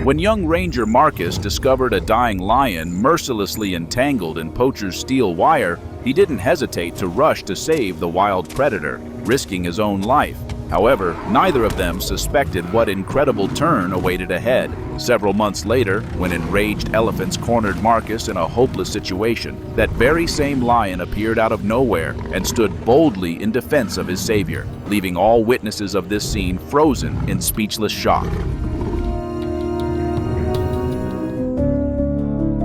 When young Ranger Marcus discovered a dying lion mercilessly entangled in poacher's steel wire, he didn't hesitate to rush to save the wild predator, risking his own life. However, neither of them suspected what incredible turn awaited ahead. Several months later, when enraged elephants cornered Marcus in a hopeless situation, that very same lion appeared out of nowhere and stood boldly in defense of his savior, leaving all witnesses of this scene frozen in speechless shock.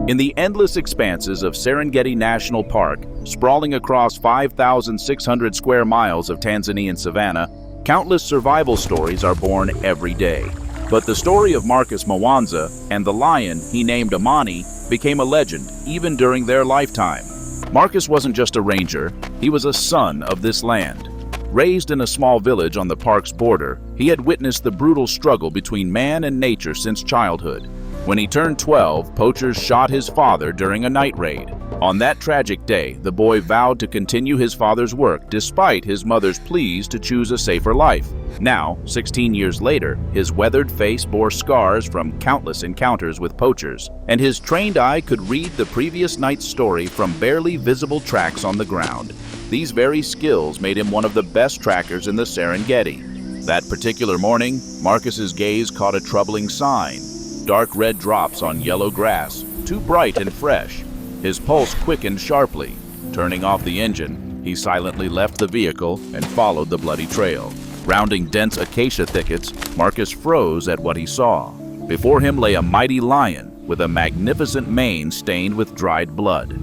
In the endless expanses of Serengeti National Park, sprawling across 5,600 square miles of Tanzanian savanna, countless survival stories are born every day. But the story of Marcus Mwanza and the lion he named Amani became a legend even during their lifetime. Marcus wasn't just a ranger, he was a son of this land. Raised in a small village on the park's border, he had witnessed the brutal struggle between man and nature since childhood. When he turned 12, poachers shot his father during a night raid. On that tragic day, the boy vowed to continue his father's work despite his mother's pleas to choose a safer life. Now, 16 years later, his weathered face bore scars from countless encounters with poachers, and his trained eye could read the previous night's story from barely visible tracks on the ground. These very skills made him one of the best trackers in the Serengeti. That particular morning, Marcus's gaze caught a troubling sign. Dark red drops on yellow grass, too bright and fresh. His pulse quickened sharply. Turning off the engine, he silently left the vehicle and followed the bloody trail. Rounding dense acacia thickets, Marcus froze at what he saw. Before him lay a mighty lion with a magnificent mane stained with dried blood.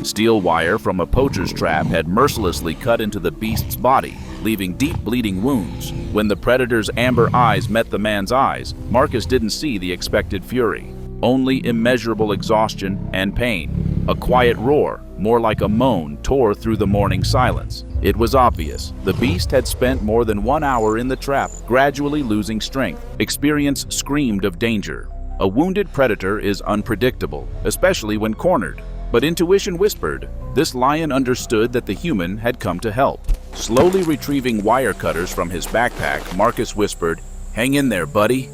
Steel wire from a poacher's trap had mercilessly cut into the beast's body, leaving deep bleeding wounds. When the predator's amber eyes met the man's eyes, Marcus didn't see the expected fury, only immeasurable exhaustion and pain. A quiet roar, more like a moan, tore through the morning silence. It was obvious. The beast had spent more than 1 hour in the trap, gradually losing strength. Experience screamed of danger. A wounded predator is unpredictable, especially when cornered. But intuition whispered, this lion understood that the human had come to help. Slowly retrieving wire cutters from his backpack, Marcus whispered, "Hang in there, buddy."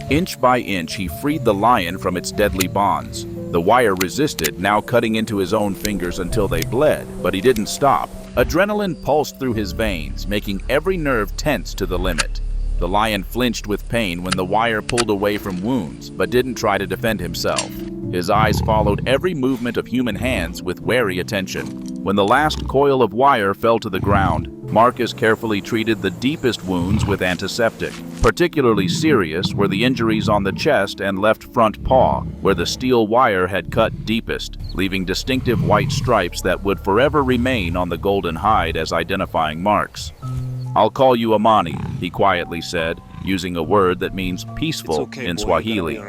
Inch by inch, he freed the lion from its deadly bonds. The wire resisted, now cutting into his own fingers until they bled, but he didn't stop. Adrenaline pulsed through his veins, making every nerve tense to the limit. The lion flinched with pain when the wire pulled away from wounds, but didn't try to defend himself. His eyes followed every movement of human hands with wary attention. When the last coil of wire fell to the ground, Marcus carefully treated the deepest wounds with antiseptic. Particularly serious were the injuries on the chest and left front paw, where the steel wire had cut deepest, leaving distinctive white stripes that would forever remain on the golden hide as identifying marks. "I'll call you Amani," he quietly said, using a word that means peaceful in Swahili.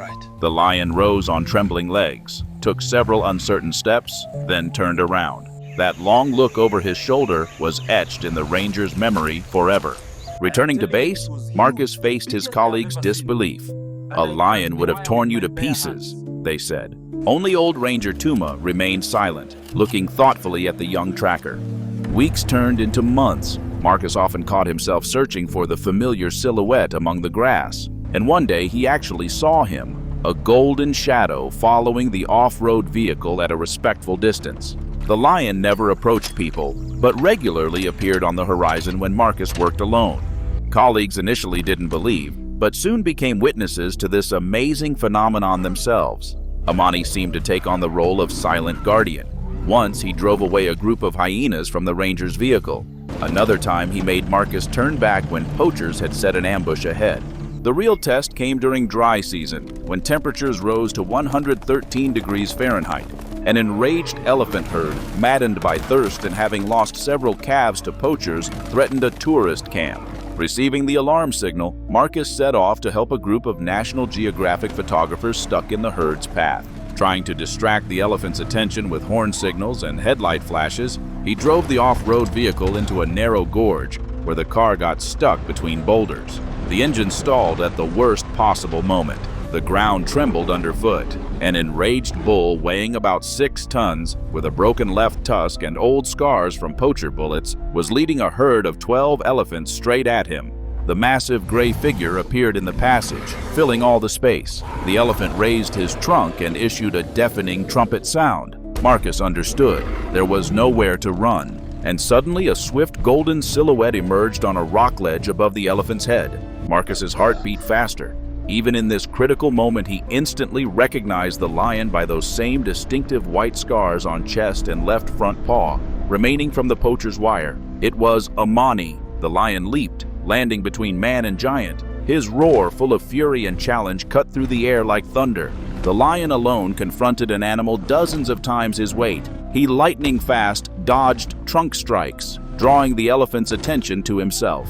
The lion rose on trembling legs, took several uncertain steps, then turned around. That long look over his shoulder was etched in the ranger's memory forever. Returning to base, Marcus faced his colleagues' disbelief. "A lion would have torn you to pieces," they said. Only old Ranger Tuma remained silent, looking thoughtfully at the young tracker. Weeks turned into months. Marcus often caught himself searching for the familiar silhouette among the grass. And one day he actually saw him, a golden shadow following the off-road vehicle at a respectful distance. The lion never approached people, but regularly appeared on the horizon when Marcus worked alone. Colleagues initially didn't believe, but soon became witnesses to this amazing phenomenon themselves. Amani seemed to take on the role of silent guardian. Once he drove away a group of hyenas from the ranger's vehicle. Another time he made Marcus turn back when poachers had set an ambush ahead. The real test came during dry season, when temperatures rose to 113 degrees Fahrenheit. An enraged elephant herd, maddened by thirst and having lost several calves to poachers, threatened a tourist camp. Receiving the alarm signal, Marcus set off to help a group of National Geographic photographers stuck in the herd's path. Trying to distract the elephant's attention with horn signals and headlight flashes, he drove the off-road vehicle into a narrow gorge where the car got stuck between boulders. The engine stalled at the worst possible moment. The ground trembled underfoot. An enraged bull weighing about 6 tons, with a broken left tusk and old scars from poacher bullets, was leading a herd of 12 elephants straight at him. The massive gray figure appeared in the passage, filling all the space. The elephant raised his trunk and issued a deafening trumpet sound. Marcus understood. There was nowhere to run. And suddenly a swift golden silhouette emerged on a rock ledge above the elephant's head. Marcus's heart beat faster. Even in this critical moment, he instantly recognized the lion by those same distinctive white scars on chest and left front paw, remaining from the poacher's wire. It was Amani. The lion leaped, landing between man and giant. His roar, full of fury and challenge, cut through the air like thunder. The lion alone confronted an animal dozens of times his weight. He lightning fast dodged trunk strikes, drawing the elephant's attention to himself.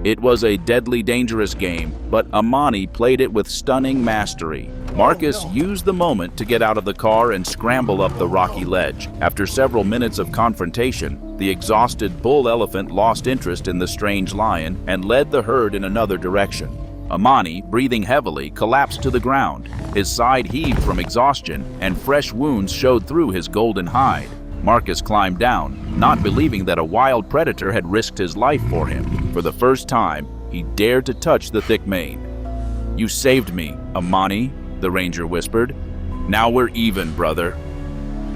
It was a deadly dangerous game, but Amani played it with stunning mastery. Marcus used the moment to get out of the car and scramble up the rocky ledge. After several minutes of confrontation, the exhausted bull elephant lost interest in the strange lion and led the herd in another direction. Amani, breathing heavily, collapsed to the ground. His side heaved from exhaustion, and fresh wounds showed through his golden hide. Marcus climbed down, not believing that a wild predator had risked his life for him. For the first time, he dared to touch the thick mane. "You saved me, Amani," the ranger whispered. "Now we're even, brother."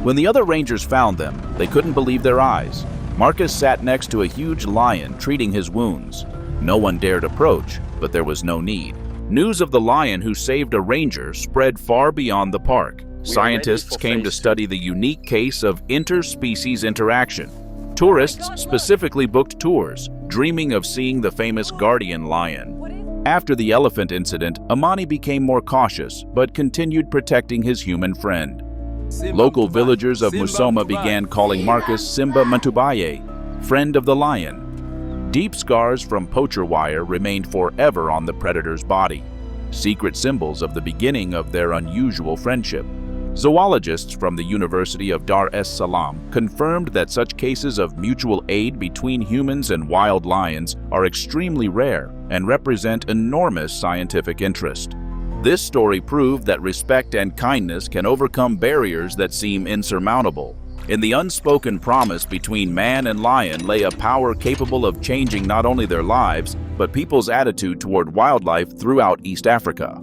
When the other rangers found them, they couldn't believe their eyes. Marcus sat next to a huge lion, treating his wounds. No one dared approach, but there was no need. News of the lion who saved a ranger spread far beyond the park. Scientists came to study the unique case of interspecies interaction. Tourists specifically booked tours, dreaming of seeing the famous guardian lion. After the elephant incident, Amani became more cautious, but continued protecting his human friend. Local villagers of Musoma began calling Marcus Simba Mantubaye, friend of the lion. Deep scars from poacher wire remained forever on the predator's body, secret symbols of the beginning of their unusual friendship. Zoologists from the University of Dar es Salaam confirmed that such cases of mutual aid between humans and wild lions are extremely rare and represent enormous scientific interest. This story proved that respect and kindness can overcome barriers that seem insurmountable. In the unspoken promise between man and lion lay a power capable of changing not only their lives, but people's attitude toward wildlife throughout East Africa.